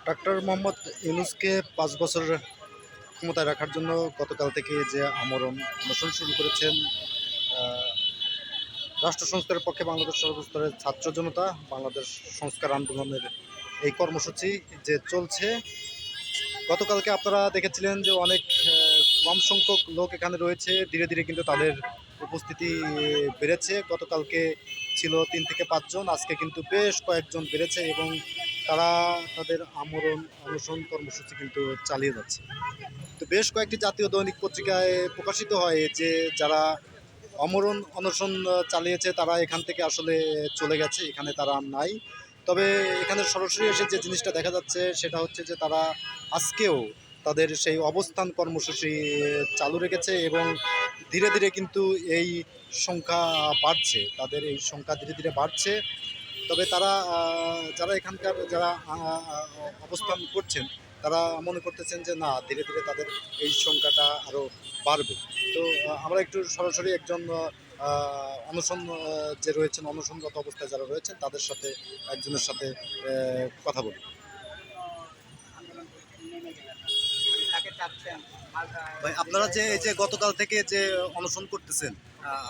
Doctor Mohammad ইউনূসকে ৫ বছর ক্ষমতায় রাখার জন্য গতকাল থেকে যে আমরণ অনশন শুরু করেছেন রাষ্ট্র সংস্কারের পক্ষে বাংলাদেশ সর্বস্তরের ছাত্র জনতা, বাংলাদেশ সংস্কার আন্দোলনের এই কর্মসূচি যে চলছে। গতকালকে আপনারা দেখেছিলেন যে অনেক কম সংখ্যক লোক এখানে রয়েছে, ধীরে ধীরে কিন্তু তাদের উপস্থিতি বেড়েছে। গতকালকে ছিল ৩ থেকে ৫ জন, আজকে কিন্তু বেশ কয়েকজন বেড়েছে এবং তারা তাদের আমরণ অনশন কর্মসূচি কিন্তু চালিয়ে যাচ্ছে। তো বেশ কয়েকটি জাতীয় দৈনিক পত্রিকায় প্রকাশিত হয় যে যারা অমরণ অনশন চালিয়েছে তারা এখান থেকে আসলে চলে গেছে, এখানে তারা আর নাই। তবে এখানে সরাসরি এসে যে জিনিসটা দেখা যাচ্ছে সেটা হচ্ছে যে তারা আজকেও তাদের সেই অবস্থান কর্মসূচি চালু রেখেছে এবং ধীরে ধীরে কিন্তু এই সংখ্যা বাড়ছে, তাদের এই সংখ্যা ধীরে ধীরে বাড়ছে। তবে তারা যারা এখানকার যারা অবস্থান করছেন তারা মনে করতেছেন যে না, ধীরে ধীরে তাদের এই সংখ্যাটা আরও বাড়বে। তো আমরা একটু সরাসরি একজন অনশন যে রয়েছেন, অনশনরত অবস্থায় যারা রয়েছেন তাদের সাথে একজনের সাথে কথা বলি। ভাই, আপনারা যে এই যে গতকাল থেকে যে অনশন করতেছেন,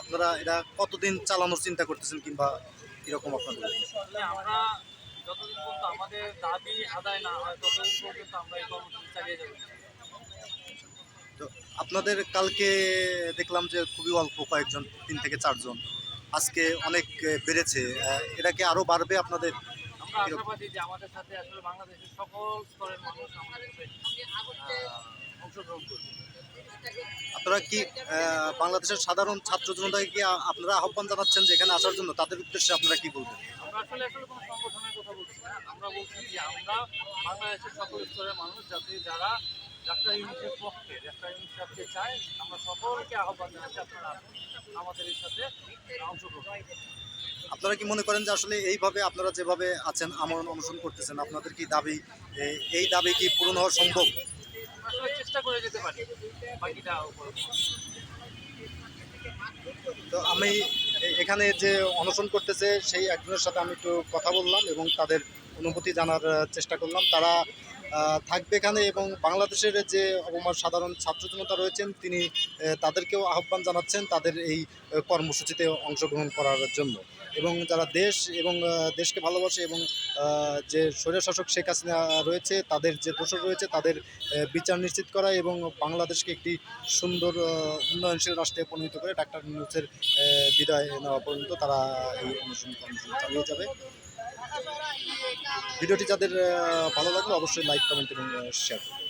আপনারা এটা কতদিন চালানোর চিন্তা করতেছেন কিংবা এরকম আপনাদের? আমরা যতদিন পর্যন্ত আমাদের দাবি আদায় না হয় ততদিন পর্যন্ত আমরা এই কর্মসূচি চালিয়ে যাব। তো আপনাদের কালকে দেখলাম যে খুবই অল্প কয়েকজন, ৩ থেকে ৪ জন, আজকে অনেক বেড়েছে। এটা কি আরও বাড়বে আপনাদের? আমরা আশাবাদী যে আমাদের সাথে আসলে বাংলাদেশের সকল স্তরের মানুষ আমাদের সাথে অংশগ্রহণ করবে। আপনারা কি বাংলাদেশের সাধারণ ছাত্র জনতাকে কি আপনারা আহ্বান জানাচ্ছেন যে এখানে আসার জন্য? তাদের উদ্দেশ্যে আপনারা কি বলবেন? আমরা আসলে কোনো সংগঠনের কথা বলছি না, আমরা বলছি যে আমরা বাংলাদেশের সকল স্তরের মানুষ যাতে যারা ডাক্তার ইউনূসের পক্ষে, ডাক্তার ইউনূস সাহেবকে চায়, আমরা সকলকে আহ্বান জানাচ্ছি আপনারা আসুন আমাদের এর সাথে অংশগ্রহণ। আপনারা কি মনে করেন যে আসলে এইভাবে আপনারা যেভাবে আছেন, আমরণ অনশন করতেছেন, আপনাদের কি দাবি, এই দাবি কি পূরণ হওয়া সম্ভব? আসলে চেষ্টা করে যেতে পারি, বাকিটা উপর। তো আমি এখানে যে অনশন করতেছে সেই একজনের সাথে আমি একটু কথা বললাম এবং তাদের অনুভূতি জানার চেষ্টা করলাম। তারা থাকবে এখানে এবং বাংলাদেশের যে অবমান সাধারণ ছাত্র জনতা রয়েছেন তিনি তাদেরকেও আহ্বান জানাচ্ছেন তাদের এই কর্মসূচিতে অংশগ্রহণ করার জন্য। এবং যারা দেশ এবং দেশকে ভালোবাসে এবং যে স্বৈরশাসক শেখ হাসিনা রয়েছে তাদের যে দোষর রয়েছে তাদের বিচার নিশ্চিত করা এবং বাংলাদেশকে একটি সুন্দর উন্নয়নশীল রাষ্ট্রে পরিণত করে ডাক্তার ইউনূসের বিদায় নেওয়া পর্যন্ত তারা এই কর্মসূচি চালিয়ে যাবে। ভিডিওটি যাদের ভালো লাগলো অবশ্যই লাইক, কমেন্ট এবং শেয়ার করুন।